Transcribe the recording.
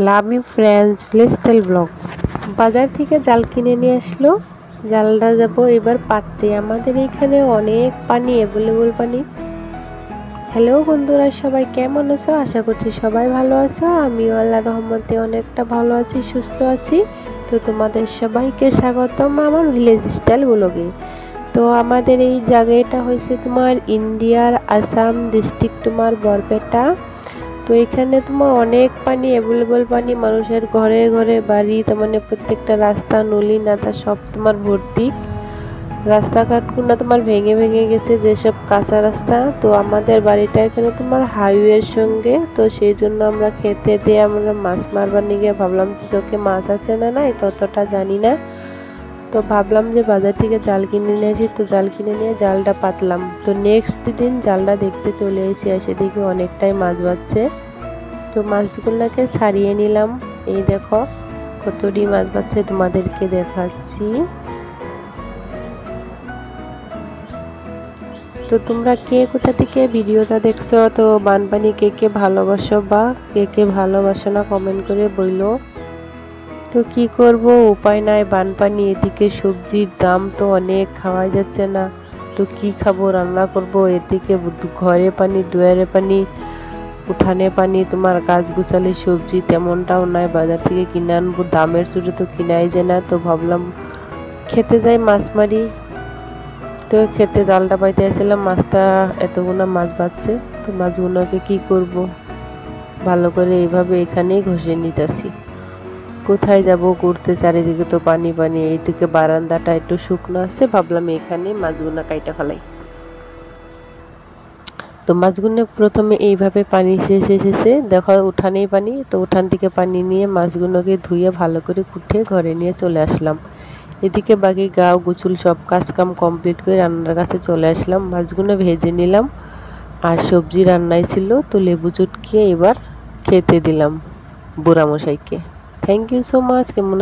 Love you friends freestyle blog. বাজার থেকে জাল কিনে নিয়ে আসলো। জালটা যাব এবার পাততে। আমাদের এখানে অনেক পানি, অ্যাভেলেবল পানি। হ্যালো বন্ধুরা, সবাই কেমন আছো? আশা করছি সবাই ভালো আছো। আমিও আল্লাহর রহমতে অনেকটা ভালো আছি, সুস্থ আছি। তো তোমাদের সবাইকে স্বাগতম আমার ভিলেজ স্টাইল ব্লগে। তো আমাদের এই জায়গাটা হয়েছে তোমার ইন্ডিয়ার আসাম ডিস্ট্রিক্ট, তোমার বরপেটা। তো এখানে তোমার অনেক পানি, অ্যাভেলেবল পানি, মানুষের ঘরে ঘরে বাড়ি, তার মানে প্রত্যেকটা রাস্তা নলি নালা সব তোমার ভর্তি। রাস্তাঘাটগুলো তোমার ভেঙে ভেঙে গেছে, যেসব কাঁচা রাস্তা। তো আমাদের বাড়িটা এখানে তোমার হাইওয়ের সঙ্গে, তো সেই জন্য আমরা খেতে দিয়ে আমরা মাছ মারবার নিয়ে ভাবলাম যে চোখে মাছ আছে না নাই ততটা জানি না। তো ভাবলাম যে বাজার থেকে জাল কিনে নিয়ে আসি, তো জাল কিনে নিয়ে জালটা পাতলাম। তো নেক্সট দিন জালটা দেখতে চলে এসে দেখি অনেকটাই মাছ বাচ্ছে। তো মাছগুলোকে ছাড়িয়ে নিলাম। এই দেখো কতটি মাছ বাচ্ছে, তোমাদেরকে দেখাচ্ছি। তো তোমরা কে কোথা থেকে ভিডিওটা দেখছো, তো বানপানি কে কে ভালোবাসো বা কে কে ভালোবাসো না কমেন্ট করে বইলো। তো কি করব, উপায় নাই, বানপানি। এদিকে সবজির দাম তো অনেক, খাওয়া যাচ্ছে না। তো কি খাবো, রান্না করব। এদিকে ঘরে পানি, দুয়ারে পানি, উঠানে পানি, তোমার গাছ গুছালি সবজি তেমনটাও নাই, বাজার থেকে কিনে আনবো, দামের চোটে তো কিনাই যায় না। তো ভাবলাম খেতে যাই, মাছ মারি। তো খেতে জালটা পাইতে আসছিলাম, মাছটা এতগুলো মাছ বাচ্ছে। তো মাছগুলোকে কি করব, ভালো করে এইভাবে এখানেই ঘষে নিতেছি। কোথায় যাব ঘুরতে, চারিদিকে তো পানি পানি। এইদিকে বারান্দাটা একটু শুকনো আছে, ভাবলাম এখানে মাছগুলো কাইটা ফেলাই। তো মাছগুলো প্রথমে এইভাবে পানি শেষে শেষে দেখো উঠানেই পানি। তো উঠান থেকে পানি নিয়ে মাছগুলোকে ধুয়ে ভালো করে কুটে ঘরে নিয়ে চলে আসলাম। এদিকে বাকি গাও গুছুল সব কাজ কাম কমপ্লিট করে রান্নার কাছে চলে আসলাম। মাছগুলো ভেজে নিলাম, আর সবজি রান্নাই ছিল। তো লেবু চুটকিয়ে এবার খেতে দিলাম বুড়ামশাইকে। Thank you so much. কেমন